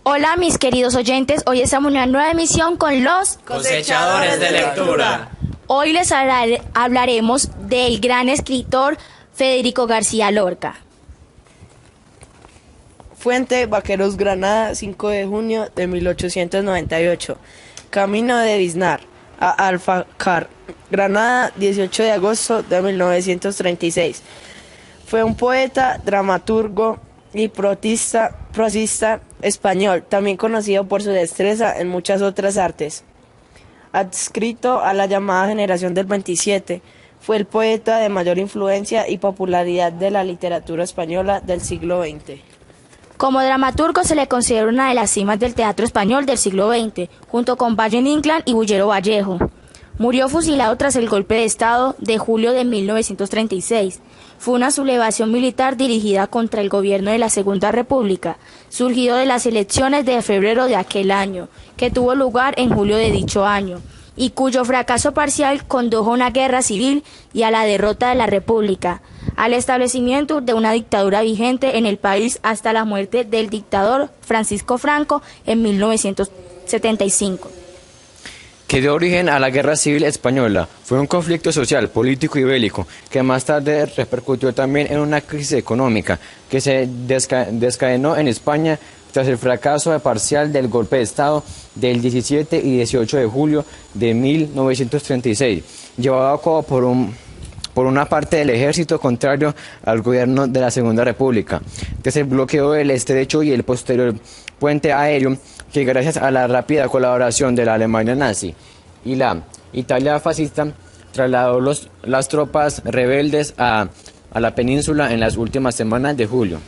Hola mis queridos oyentes, hoy estamos en una nueva emisión con los cosechadores de lectura. Hoy les hablaremos del gran escritor Federico García Lorca. Fuente, Vaqueros, Granada, 5 de junio de 1898. Camino de Biznar a Alfacar, Granada, 18 de agosto de 1936. Fue un poeta, dramaturgo y prosista español, también conocido por su destreza en muchas otras artes. Adscrito a la llamada generación del 27, fue el poeta de mayor influencia y popularidad de la literatura española del siglo XX. Como dramaturgo se le considera una de las cimas del teatro español del siglo XX, junto con Valle Inclán y Bullero Vallejo. Murió fusilado tras el golpe de Estado de julio de 1936. Fue una sublevación militar dirigida contra el gobierno de la Segunda República, surgido de las elecciones de febrero de aquel año, que tuvo lugar en julio de dicho año, y cuyo fracaso parcial condujo a una guerra civil y a la derrota de la República, al establecimiento de una dictadura vigente en el país hasta la muerte del dictador Francisco Franco en 1975. Que dio origen a la Guerra Civil Española. Fue un conflicto social, político y bélico, que más tarde repercutió también en una crisis económica que se desencadenó en España tras el fracaso parcial del golpe de Estado del 17 y 18 de julio de 1936, llevado a cabo por una parte del ejército contrario al gobierno de la Segunda República, tras el bloqueo del estrecho y el posterior puente aéreo, que gracias a la rápida colaboración de la Alemania nazi y la Italia fascista trasladó las tropas rebeldes a la península en las últimas semanas de julio.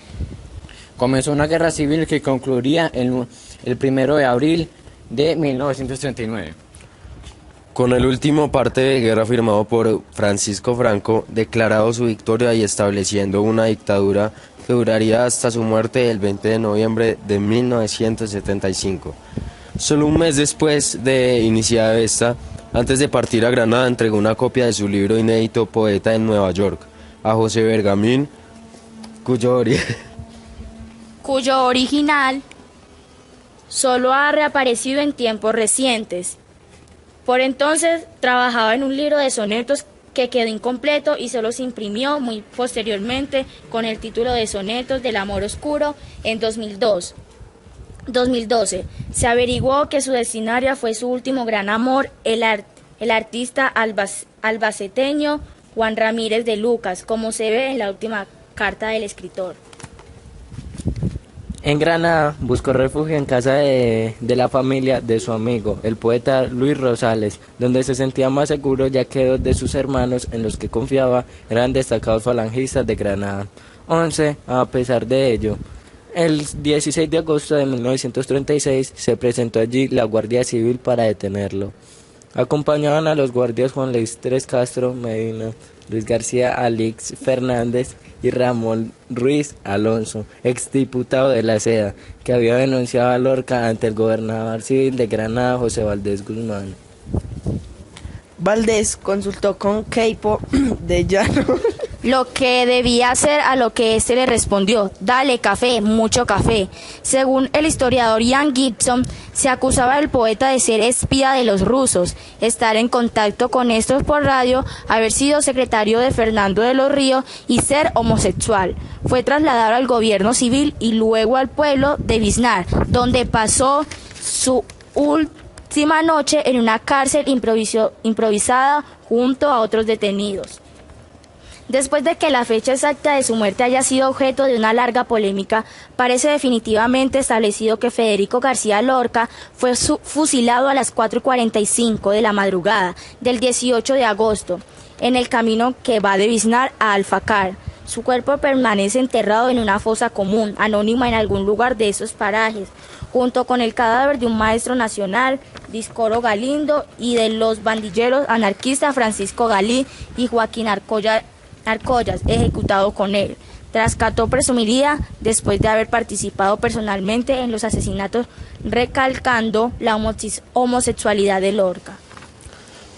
Comenzó una guerra civil que concluiría el 1 de abril de 1939. Con el último parte de guerra firmado por Francisco Franco, declarado su victoria y estableciendo una dictadura que duraría hasta su muerte el 20 de noviembre de 1975. Solo un mes después de iniciada esta, antes de partir a Granada, entregó una copia de su libro inédito Poeta en Nueva York a José Bergamín, cuyo original solo ha reaparecido en tiempos recientes. Por entonces trabajaba en un libro de sonetos que quedó incompleto y solo se imprimió muy posteriormente con el título de Sonetos del Amor Oscuro en 2012. Se averiguó que su destinataria fue su último gran amor, el artista albaceteño Juan Ramírez de Lucas, como se ve en la última carta del escritor. En Granada buscó refugio en casa de la familia de su amigo, el poeta Luis Rosales, donde se sentía más seguro ya que dos de sus hermanos en los que confiaba eran destacados falangistas de Granada. 11, a pesar de ello, el 16 de agosto de 1936 se presentó allí la Guardia Civil para detenerlo. Acompañaban a los guardias Juan Luis Tres Castro Medina, Luis García Alix Fernández y Ramón Ruiz Alonso, exdiputado de la Seda, que había denunciado a Lorca ante el gobernador civil de Granada, José Valdés Guzmán. Valdés consultó con Queipo de Llano lo que debía hacer, a lo que éste le respondió: dale café, mucho café. Según el historiador Ian Gibson, se acusaba al poeta de ser espía de los rusos, estar en contacto con estos por radio, haber sido secretario de Fernando de los Ríos y ser homosexual. Fue trasladado al gobierno civil y luego al pueblo de Biznar, donde pasó su última noche en una cárcel improvisada junto a otros detenidos. Después de que la fecha exacta de su muerte haya sido objeto de una larga polémica, parece definitivamente establecido que Federico García Lorca fue fusilado a las 4:45 de la madrugada del 18 de agosto, en el camino que va de Biznar a Alfacar. Su cuerpo permanece enterrado en una fosa común, anónima en algún lugar de esos parajes, junto con el cadáver de un maestro nacional, Discoro Galindo, y de los bandilleros anarquistas Francisco Galí y Joaquín Arcollas, ejecutado con él. Trascató presumiría después de haber participado personalmente en los asesinatos, recalcando la homosexualidad de Lorca.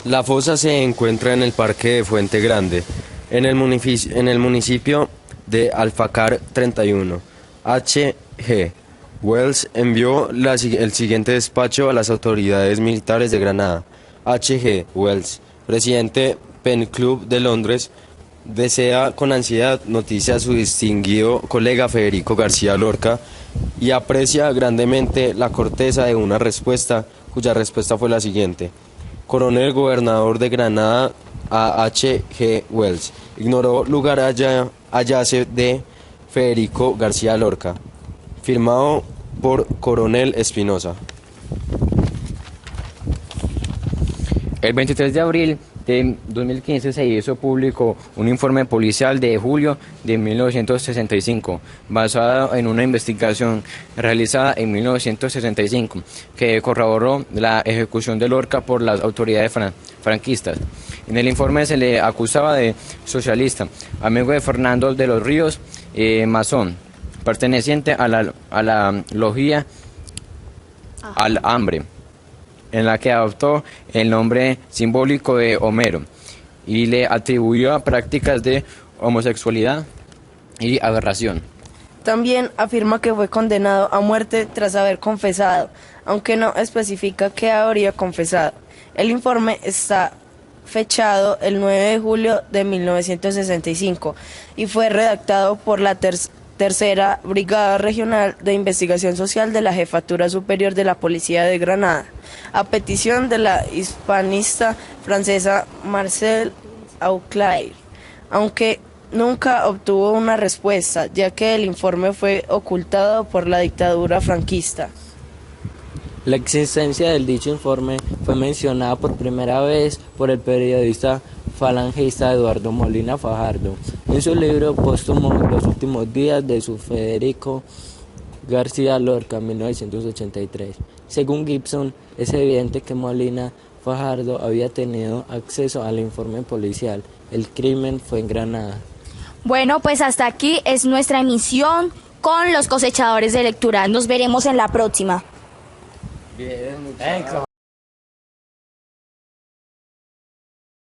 La fosa se encuentra en el Parque de Fuente Grande, en el municipio de Alfacar 31, HG. Wells envió el siguiente despacho a las autoridades militares de Granada. H.G. Wells, presidente Pen Club de Londres, desea con ansiedad noticia a su distinguido colega Federico García Lorca y aprecia grandemente la corteza de una respuesta, cuya respuesta fue la siguiente. Coronel Gobernador de Granada a H.G. Wells. Ignoró lugar hallase de Federico García Lorca. Firmado por Coronel Espinosa. El 23 de abril de 2015 se hizo público un informe policial de julio de 1965, basado en una investigación realizada en 1965, que corroboró la ejecución de Lorca por las autoridades franquistas. En el informe se le acusaba de socialista, amigo de Fernando de los Ríos, masón, perteneciente a la logia al hambre, en la que adoptó el nombre simbólico de Homero, y le atribuyó a prácticas de homosexualidad y aberración. También afirma que fue condenado a muerte tras haber confesado, aunque no especifica qué habría confesado. El informe está fechado el 9 de julio de 1965 y fue redactado por la Tercera Brigada Regional de Investigación Social de la Jefatura Superior de la Policía de Granada, a petición de la hispanista francesa Marcel Auclair, aunque nunca obtuvo una respuesta, ya que el informe fue ocultado por la dictadura franquista. La existencia del dicho informe fue mencionada por primera vez por el periodista falangista Eduardo Molina Fajardo en su libro póstumo Los últimos días de su Federico García Lorca, 1983. Según Gibson, es evidente que Molina Fajardo había tenido acceso al informe policial. El crimen fue en Granada. Bueno, pues hasta aquí es nuestra emisión con los cosechadores de lectura. Nos veremos en la próxima. Bien,